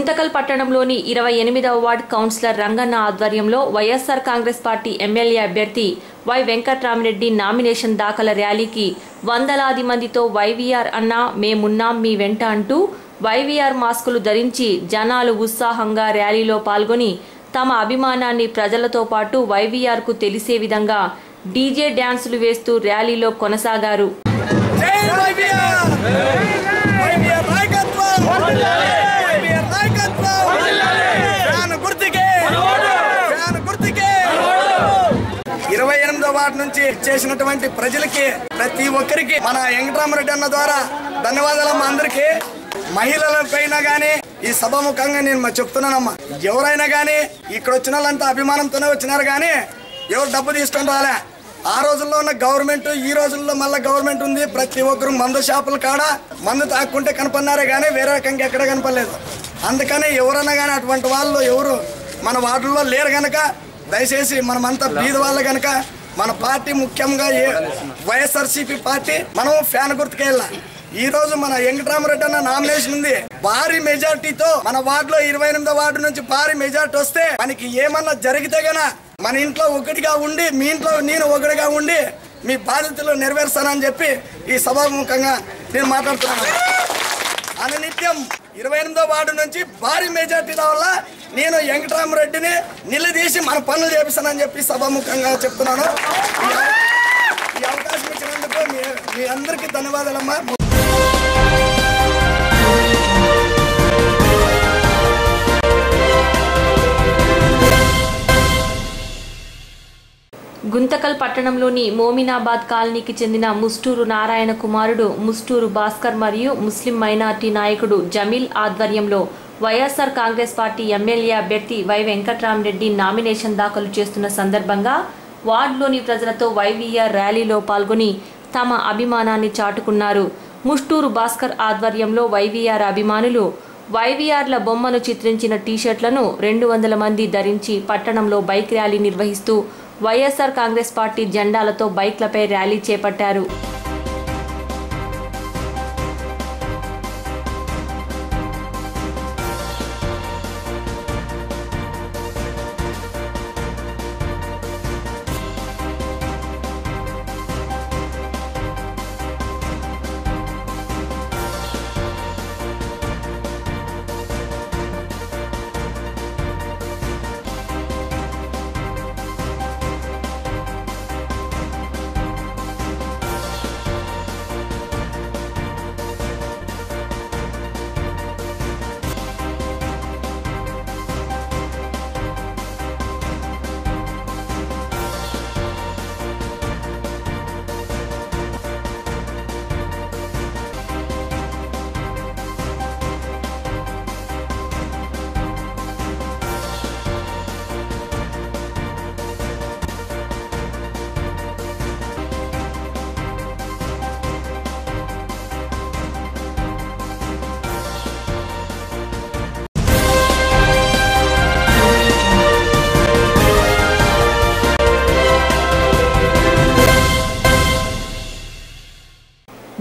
గుంతకల్ పట్టణంలోని 28వ ward councillor Ranganna ఆధ్వర్యంలో YSR Congress party MLA అభ్యర్థి వై వెంకట్రామరెడ్డి నామినేషన్ దాఖల ర్యాలీకి వందలాది మందితో వైవీఆర్ అన్నా మేమున్నాం మీ వెంట అంటూ వైవీఆర్ మాస్కులు ధరించి జనాలు ఉత్సాహంగా ర్యాలీలో పాల్గొని తమ అభిమానాన్ని ప్రజలతో పాటు వైవీఆర్ కు తెలిసే విధంగా డీజే డాన్సులు వేస్తూ ర్యాలీలో కొనసాగారు. వాటి నుంచి చేసినటువంటి ప్రజలకి ప్రతి ఒక్కరికి మన వెంకటరామరెడ్డి అన్న ద్వారా ధన్యవాదాలమ్మా. అందరికి మహిళల పైన గానీ ఈ సభాముఖంగా నేను చెప్తున్నానమ్మా, ఎవరైనా గానీ ఇక్కడ వచ్చిన వాళ్ళంతా అభిమానంతోనే వచ్చినారు గానీ ఎవరు డబ్బు తీసుకొని రాలే. ఆ రోజుల్లో ఉన్న గవర్నమెంట్ ఈ రోజుల్లో మళ్ళీ గవర్నమెంట్ ఉంది. ప్రతి ఒక్కరు మందు షాపుల కాడ మందు తాక్కుంటే కనపడినారే గానీ వేరే రకంగా ఎక్కడ కనపడలేదు. అందుకని ఎవరన్నా గానీ అటువంటి వాళ్ళు ఎవరు మన వార్డుల్లో లేరు గనక దయచేసి మనమంతా బీద వాళ్ళు గనక మన పార్టీ ముఖ్యంగా వైఎస్ఆర్సీపీ పార్టీ మనం ఫ్యాన్ గుర్తుకే వెళ్ళాలి. ఈ రోజు మన వెంకటరామరెడ్డి అన్న నామినేషన్ ఉంది. భారీ మెజార్టీతో మన వార్డులో 28వ వార్డు నుంచి భారీ మెజార్టీ వస్తే మనకి ఏమన్నా జరిగితే గనా మన ఇంట్లో ఒకటిగా ఉండి మీ ఇంట్లో నేను ఒకటిగా ఉండి మీ బాధ్యతలు నెరవేరుస్తానని చెప్పి ఈ సభాముఖంగా నేను మాట్లాడుతున్నాను. అనునిత్యం 28వ వార్డు నుంచి భారీ మెజార్టీ వల్ల నేను వెంకటరామరెడ్డిని నిలదీసి మన పనులు చేపిస్తానని చెప్పి సభాముఖంగా చెప్తున్నాను. ఈ అవకాశం ఇచ్చినందుకు మీ అందరికీ ధన్యవాదాలమ్మా. గుంతకల్ పట్టణంలోని మోమినాబాద్ కాలనీకి చెందిన ముస్టూరు నారాయణ కుమారుడు ముస్టూరు భాస్కర్ మరియు ముస్లిం మైనార్టీ నాయకుడు జమీల్ ఆధ్వర్యంలో వైఎస్ఆర్ కాంగ్రెస్ పార్టీ ఎమ్మెల్యే అభ్యర్థి వై వెంకట్రామరెడ్డి నామినేషన్ దాఖలు చేస్తున్న సందర్భంగా వార్డులోని ప్రజలతో వైవీఆర్ ర్యాలీలో పాల్గొని తమ అభిమానాన్ని చాటుకున్నారు. ముస్టూరు భాస్కర్ ఆధ్వర్యంలో వైవీఆర్ అభిమానులు వైవీఆర్ల బొమ్మను చిత్రించిన టీషర్ట్లను 200 మంది ధరించి పట్టణంలో బైక్ ర్యాలీ నిర్వహిస్తూ వైఎస్ఆర్ కాంగ్రెస్ పార్టీ జెండాలతో బైక్లపై ర్యాలీ చేపట్టారు.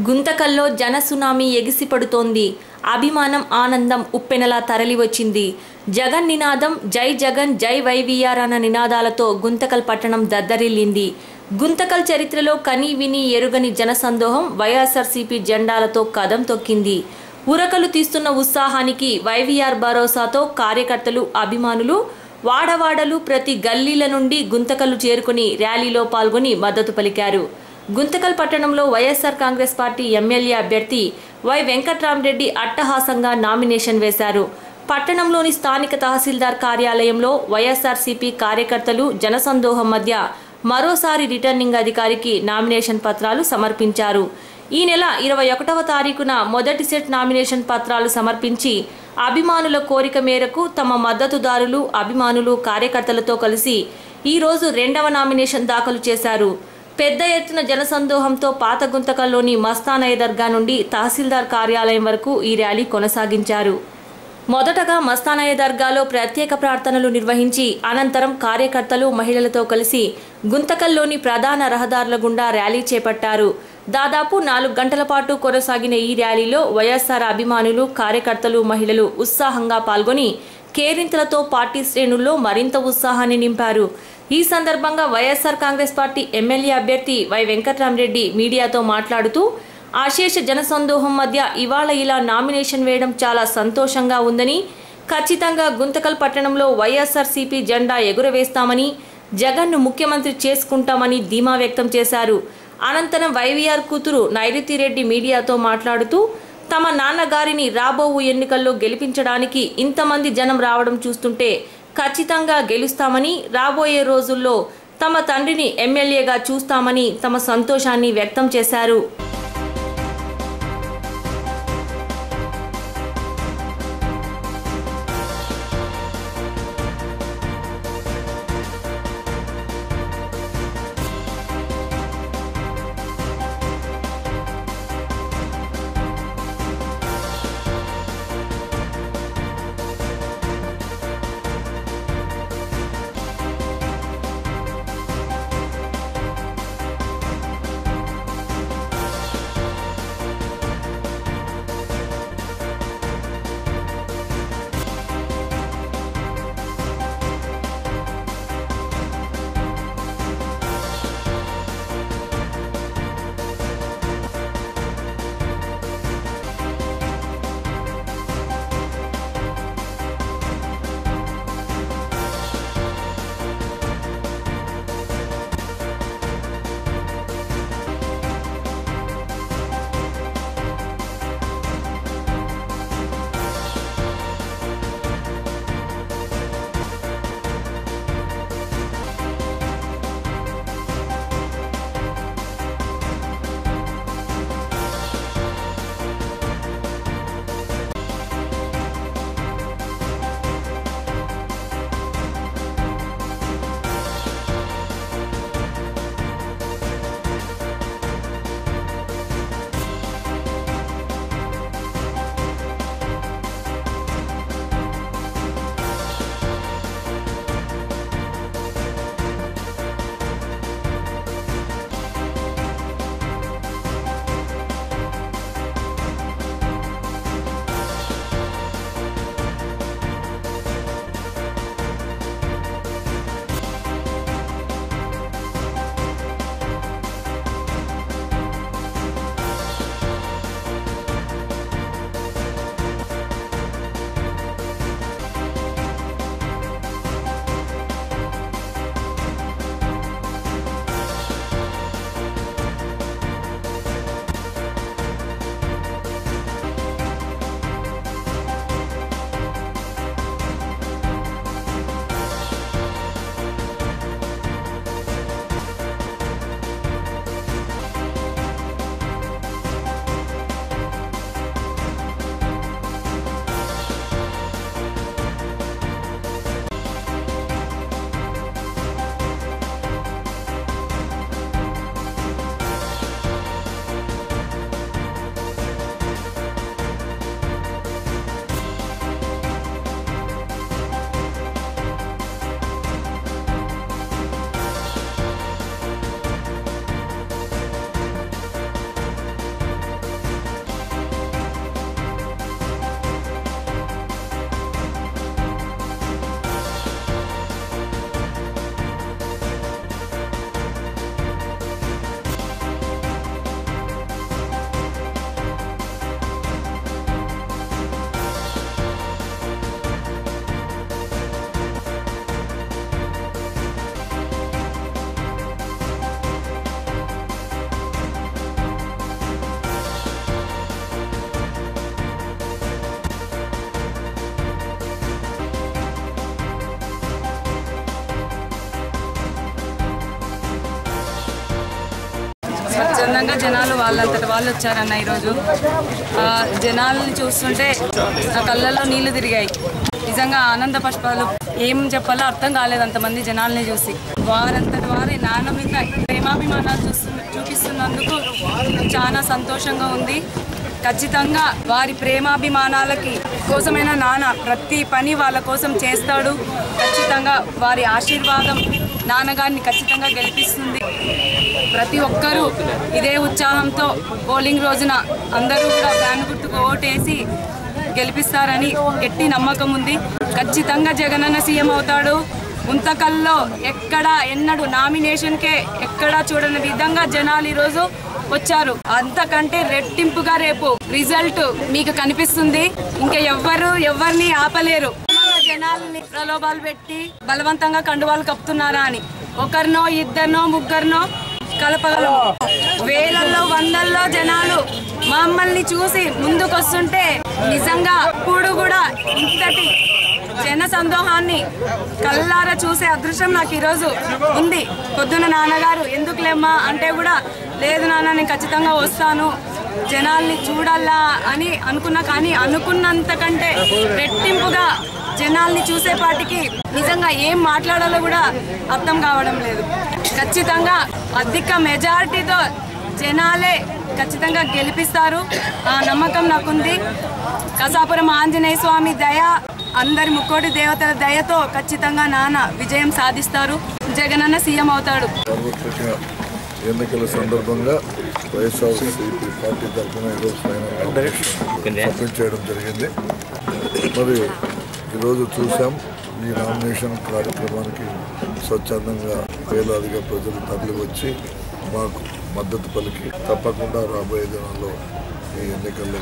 గుంతకల్లో జన సునామీ ఎగిసిపడుతోంది. అభిమానం ఆనందం ఉప్పెనలా తరలివచ్చింది. జగన్ నినాదం జై జగన్ జై వైవీఆర్ అన్న నినాదాలతో గుంతకల్ పట్టణం దద్దరిల్లింది. గుంతకల్ చరిత్రలో కని విని ఎరుగని జనసందోహం వైఎస్ఆర్సీపీ జెండాలతో కదం తొక్కింది. ఉరకలు తీస్తున్న ఉత్సాహానికి వైవీఆర్ భరోసాతో కార్యకర్తలు అభిమానులు వాడవాడలు ప్రతి గల్లీల నుండి గుంతకల్లు చేరుకుని ర్యాలీలో పాల్గొని మద్దతు పలికారు. గుంతకల్ పట్టణంలో వైఎస్ఆర్ కాంగ్రెస్ పార్టీ ఎమ్మెల్యే అభ్యర్థి వై వెంకట్రామరెడ్డి అట్టహాసంగా నామినేషన్ వేశారు. పట్టణంలోని స్థానిక తహసీల్దార్ కార్యాలయంలో వైఎస్ఆర్సీపీ కార్యకర్తలు జనసందోహం మధ్య మరోసారి రిటర్నింగ్ అధికారికి నామినేషన్ పత్రాలు సమర్పించారు. ఈ నెల 21వ తారీఖున మొదటి సెట్ నామినేషన్ పత్రాలు సమర్పించి అభిమానుల కోరిక మేరకు తమ మద్దతుదారులు అభిమానులు కార్యకర్తలతో కలిసి ఈ రోజు 2వ నామినేషన్ దాఖలు చేశారు. పెద్ద ఎత్తున జనసందోహంతో పాత గుంతకల్లోని మస్తానయ్య దర్గా నుండి తహసీల్దార్ కార్యాలయం వరకు ఈ ర్యాలీ కొనసాగించారు. మొదటగా మస్తానయ్య దర్గాలో ప్రత్యేక ప్రార్థనలు నిర్వహించి అనంతరం కార్యకర్తలు మహిళలతో కలిసి గుంతకల్లోని ప్రధాన రహదారుల గుండా ర్యాలీ చేపట్టారు. దాదాపు 4 గంటల పాటు కొనసాగిన ఈ ర్యాలీలో వైఎస్ఆర్ అభిమానులు, కార్యకర్తలు, మహిళలు ఉత్సాహంగా పాల్గొని కేరింతలతో పార్టీ శ్రేణుల్లో మరింత ఉత్సాహాన్ని నింపారు. ఈ సందర్భంగా వైఎస్ఆర్ కాంగ్రెస్ పార్టీ ఎమ్మెల్యే అభ్యర్థి వై వెంకట్రామరెడ్డి మీడియాతో మాట్లాడుతూ అశేష జనసందోహం మధ్య ఇవాళ ఇలా నామినేషన్ వేయడం చాలా సంతోషంగా ఉందని, ఖచ్చితంగా గుంతకల్ పట్టణంలో వైఎస్ఆర్సీపీ జెండా ఎగురవేస్తామని, జగన్ను ముఖ్యమంత్రి చేసుకుంటామని ధీమా వ్యక్తం చేశారు. అనంతరం వైవీఆర్ కూతురు నైరుతిరెడ్డి మీడియాతో మాట్లాడుతూ తమ నాన్నగారిని రాబోవు ఎన్నికల్లో గెలిపించడానికి ఇంతమంది జనం రావడం చూస్తుంటే ఖచ్చితంగా గెలుస్తామని, రాబోయే రోజుల్లో తమ తండ్రిని ఎమ్మెల్యేగా చూస్తామని తమ సంతోషాన్ని వ్యక్తం చేశారు. స్వచ్ఛందంగా జనాలు వాళ్ళంతట వాళ్ళు వచ్చారన్న ఈరోజు. జనాలను చూస్తుంటే నా కళ్ళల్లో నీళ్లు తిరిగాయి. నిజంగా ఆనంద పుష్పాలు ఏం చెప్పాలో అర్థం కాలేదు అంతమంది జనాల్ని చూసి. వారంతటి వారి నాన్న మీద ప్రేమాభిమానాలు చూపిస్తున్నందుకు చాలా సంతోషంగా ఉంది. ఖచ్చితంగా వారి ప్రేమాభిమానాలకి కోసమైన నాన్న ప్రతి పని వాళ్ళ కోసం చేస్తాడు. ఖచ్చితంగా వారి ఆశీర్వాదం నాన్నగారిని ఖచ్చితంగా గెలిపిస్తుంది. ప్రతి ఒక్కరూ ఇదే ఉత్సాహంతో పోలింగ్ రోజున అందరూ కూడా ఫ్యాన్ గుర్తుకు ఓటేసి గెలిపిస్తారని గట్టి నమ్మకం ఉంది. ఖచ్చితంగా జగనన్న సీఎం అవుతాడు. గుంతకల్లో ఎన్నడూ నామినేషన్కే ఎక్కడా చూడని విధంగా జనాలు ఈరోజు వచ్చారు. అంతకంటే రెట్టింపుగా రేపు రిజల్ట్ మీకు కనిపిస్తుంది. ఇంకా ఎవరిని ఆపలేరు. జనాల్ని ప్రలోభాలు పెట్టి బలవంతంగా కండువాలు కప్పుతున్నారా అని ఒకరినో ఇద్దరినో ముగ్గురినో కలపగలము. వేలల్లో వందల్లో జనాలు మమ్మల్ని చూసి ముందుకొస్తుంటే నిజంగా ఇప్పుడు కూడా ఇంతటి జన సందోహాన్ని కళ్ళారా చూసే అదృష్టం నాకు ఈరోజు ఉంది. పొద్దున నాన్నగారు ఎందుకులేమ్మా అంటే కూడా లేదు నాన్న నేను ఖచ్చితంగా వస్తాను జనాల్ని చూడాలా అని అనుకున్నా. కానీ అనుకున్నంతకంటే రెట్టింపుగా జనాల్ని చూసేపాటికి నిజంగా ఏం మాట్లాడాలో కూడా అర్థం కావడం లేదు. ఖచ్చితంగా అధిక మెజారిటీతో జనాలే ఖచ్చితంగా గెలిపిస్తారు. ఆ నమ్మకం నాకుంది. కసాపురం ఆంజనేయ స్వామి దయ, అందరి ముక్కోటి దేవతల దయతో ఖచ్చితంగా నాన్న విజయం సాధిస్తారు. జగనన్న సీఎం అవుతాడు. ఎన్నికల సందర్భంగా వైఎస్ఆర్సీపీ పార్టీ తరఫున సబ్మిట్ చేయడం జరిగింది. మరి ఈరోజు చూసాం ఈ నామినేషన్ కార్యక్రమానికి స్వచ్ఛందంగా వేలాదిగా ప్రజలు తరలి వచ్చి మాకు మద్దతు పలికి తప్పకుండా రాబోయే దినాల్లో ఈ ఎన్నికల్లో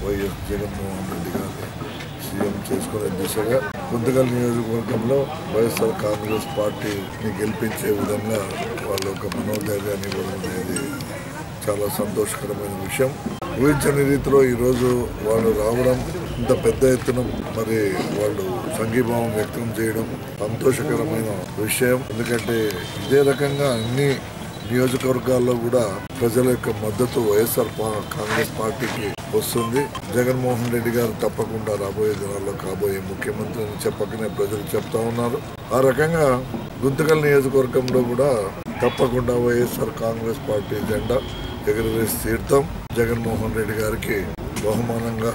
వైఎస్ జగన్మోహన్ రెడ్డి గారిని సీఎం చేసుకునే దిశగా గుంతకల్ నియోజకవర్గంలో వైఎస్ఆర్ కాంగ్రెస్ పార్టీని గెలిపించే విధంగా వాళ్ళు ఒక మనోధైర్యాన్ని ఇవ్వడం అనేది చాలా సంతోషకరమైన విషయం. ఊహించని రీతిలో ఈరోజు వాళ్ళు రావడం, ఇంత పెద్ద ఎత్తున మరి వాళ్ళు సంఘీభావం వ్యక్తం చేయడం సంతోషకరమైన విషయం. ఎందుకంటే ఇదే రకంగా అన్ని నియోజకవర్గాల్లో కూడా ప్రజల యొక్క మద్దతు వైఎస్ఆర్ కాంగ్రెస్ పార్టీకి వస్తుంది. జగన్మోహన్ రెడ్డి గారు తప్పకుండా రాబోయే దినాల్లో కాబోయే ముఖ్యమంత్రి అని చెప్పకనే ప్రజలు చెప్తా ఉన్నారు. ఆ రకంగా గుంతకల్ నియోజకవర్గంలో కూడా తప్పకుండా వైఎస్ఆర్ కాంగ్రెస్ పార్టీ జెండా ఎగురవేసి తీర్థం. జగన్మోహన్ రెడ్డి గారికి బహుమానంగా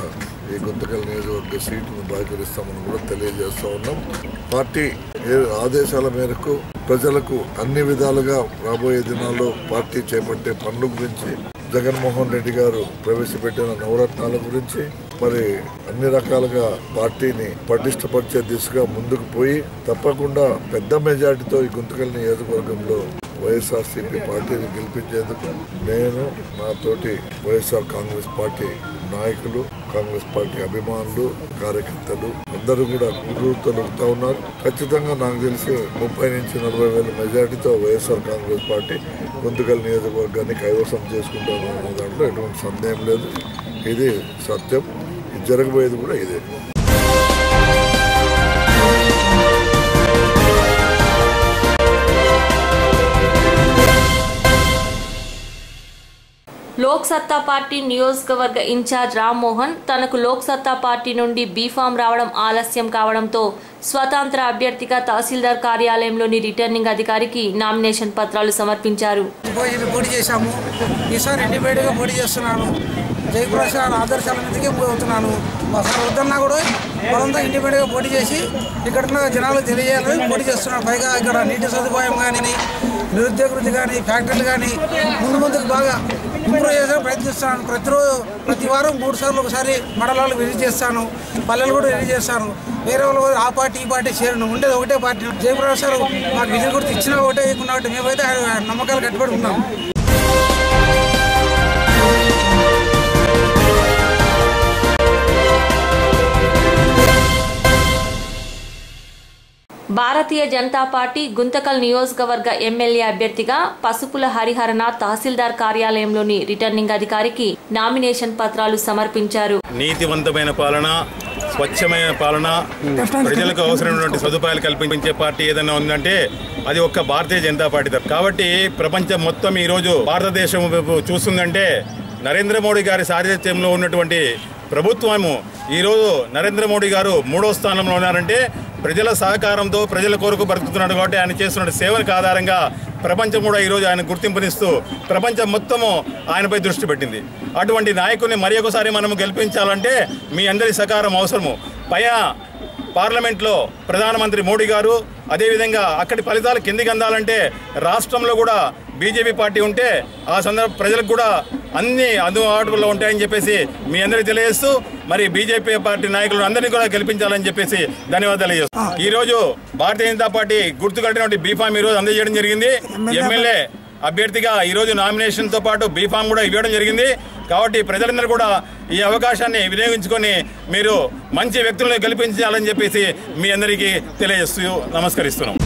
ఈ గుంతకల్ నియోజకవర్గ సీటును బహిష్కరిస్తామని కూడా తెలియజేస్తా ఉన్నాం. పార్టీ ఆదేశాల మేరకు ప్రజలకు అన్ని విధాలుగా రాబోయే దినాల్లో పార్టీ చేపట్టే పనుల గురించి, జగన్మోహన్ రెడ్డి గారు ప్రవేశపెట్టిన నవరత్నాల గురించి, మరి అన్ని రకాలుగా పార్టీని పటిష్టపరిచే దిశగా ముందుకు పోయి తప్పకుండా పెద్ద మెజార్టీతో ఈ గుంతకల్ నియోజకవర్గంలో వైఎస్ఆర్సీపీ పార్టీని గెలిపించేందుకు నేను, నాతోటి వైఎస్ఆర్ కాంగ్రెస్ పార్టీ నాయకులు, కాంగ్రెస్ పార్టీ అభిమానులు, కార్యకర్తలు అందరూ కూడా తొలుగుతూ ఉన్నారు. ఖచ్చితంగా నాకు తెలిసి 30 నుంచి 40 వేల మెజార్టీతో వైఎస్ఆర్ కాంగ్రెస్ పార్టీ గుంతకల్ నియోజకవర్గాన్ని కైవసం చేసుకుంటారు అనే దాంట్లో ఎటువంటి సందేహం లేదు. ఇది సత్యం. ఇది జరగబోయేది కూడా ఇదే. లోక్ సత్తా పార్టీ నియోజకవర్గ ఇన్ఛార్జ్ రామ్మోహన్ తనకు లోక్ సత్తా పార్టీ నుండి బీఫామ్ రావడం ఆలస్యం కావడంతో స్వతంత్ర అభ్యర్థిగా తహసీల్దార్ కార్యాలయంలోని రిటర్నింగ్ అధికారికి నామినేషన్ పత్రాలు సమర్పించారు. పోటీ చేశాము. ఈసారి ఇండిపెండెంట్గా పోటీ చేస్తున్నాను. జయప్రసాద్ ఆదర్శాల మీదకే పోతున్నాను. అసలు వద్దన్నా కూడా బలంతా ఇండిపెండెంట్గా పోటీ చేసి ఇక్కడున్న జనాలు తెలియజేయాలని పోటీ చేస్తున్నాను. పైగా ఇక్కడ నీటి సదుపాయం కానీ, నిరుద్యోగ వృద్ధి కానీ, ఫ్యాక్టరీలు కానీ ముందుకు బాగా ఇంప్రూవ్ చేసాను, ప్రయత్నిస్తాను. ప్రతి వారం 3 సార్లు ఒకసారి మండలాలు విజిట్ చేస్తాను, పల్లెలు కూడా విజిట్ చేస్తాను. వేరే వాళ్ళు ఆ పార్టీ ఈ పార్టీ చేరను, ఉండేది ఒకటే పార్టీ. జయప్రసాద్ మాకు విజయం గుర్తు ఇచ్చినా ఒకటే ఇవ్వకుండా ఒకటి, మేమైతే నమ్మకాలు కట్టుబడి ఉన్నాం. భారతీయ జనతా పార్టీ గుంతకల్ నియోజకవర్గ ఎమ్మెల్యే అభ్యర్థిగా పసుపుల హరిహరనాథ్ తహసీల్దార్ కార్యాలయంలోని రిటర్నింగ్ అధికారికి నామినేషన్ పత్రాలు సమర్పించారు. నీతివంతమైన పాలన, స్వచ్ఛమైన పాలన, ప్రజలకు అవసరమైనటువంటి సదుపాయాలు కల్పించే పార్టీ ఏదైనా ఉందంటే అది ఒక్క భారతీయ జనతా పార్టీ. కాబట్టి ప్రపంచం మొత్తం ఈరోజు భారతదేశం చూస్తుందంటే నరేంద్ర మోడీ గారి సారథ్యంలో ఉన్నటువంటి ప్రభుత్వము ఈరోజు నరేంద్ర మోడీ గారు 3వ స్థానంలో ఉన్నారంటే ప్రజల సహకారంతో ప్రజల కొరకు బ్రతుకుతున్నాడు. కాబట్టి ఆయన చేస్తున్న సేవలకు ఆధారంగా ప్రపంచం కూడా ఈరోజు ఆయన గుర్తింపునిస్తూ ప్రపంచం మొత్తము ఆయనపై దృష్టి పెట్టింది. అటువంటి నాయకుడిని మరి ఒకసారి మనము గెలిపించాలంటే మీ అందరి సహకారం అవసరము. పార్లమెంట్లో ప్రధానమంత్రి మోడీ గారు, అదేవిధంగా అక్కడి ఫలితాలు కిందికి అందాలంటే రాష్ట్రంలో కూడా బీజేపీ పార్టీ ఉంటే ఆ సందర్భ ప్రజలకు కూడా అన్ని అందుబాటులో ఉంటాయని చెప్పేసి మీ అందరికీ తెలియజేస్తూ మరి బీజేపీ పార్టీ నాయకులు అందరినీ కూడా గెలిపించాలని చెప్పేసి ధన్యవాదాలు తెలియజేస్తాం. ఈ రోజు భారతీయ జనతా పార్టీ గుర్తు కట్టినటువంటి బీఫామ్ ఈ రోజు అందజేయడం జరిగింది. ఎమ్మెల్యే అభ్యర్థిగా ఈ రోజు నామినేషన్తో పాటు బీఫామ్ కూడా ఇవ్వడం జరిగింది. కాబట్టి ప్రజలందరూ కూడా ఈ అవకాశాన్ని వినియోగించుకొని మీరు మంచి వ్యక్తులను గెలిపించాలని చెప్పేసి మీ అందరికీ తెలియజేస్తూ నమస్కరిస్తున్నాం.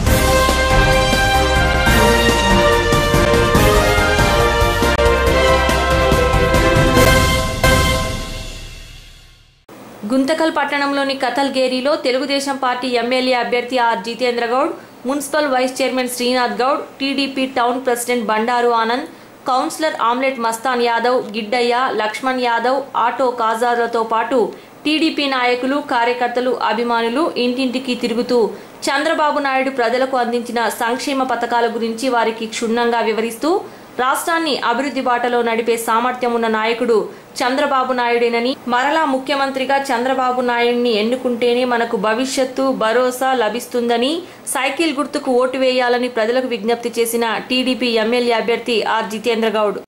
గుంతకల్ పట్టణంలోని కతల్గేరిలో తెలుగుదేశం పార్టీ ఎమ్మెల్యే అభ్యర్థి R Jitendra Goud, municipal vice chairman Srinath Goud, TDP town president Bandaru Anand, councillor omelette Mastan Yadav, Giddaiah, Lakshman Yadav, auto కాజార్లతో పాటు టీడీపీ నాయకులు, కార్యకర్తలు, అభిమానులు ఇంటింటికి తిరుగుతూ చంద్రబాబు నాయుడు ప్రజలకు అందించిన సంక్షేమ పథకాల గురించి వారికి క్షుణ్ణంగా వివరిస్తూ రాష్ట్రాన్ని అభివృద్ధి బాటలో నడిపే సామర్థ్యం ఉన్న నాయకుడు చంద్రబాబు నాయుడేనని, మరలా ముఖ్యమంత్రిగా చంద్రబాబు నాయుడిని ఎన్నుకుంటేనే మనకు భవిష్యత్తు భరోసా లభిస్తుందని, సైకిల్ గుర్తుకు ఓటు వేయాలని ప్రజలకు విజ్ఞప్తి చేసిన టీడీపీ ఎమ్మెల్యే అభ్యర్థి ఆర్ జితేంద్ర గౌడ్.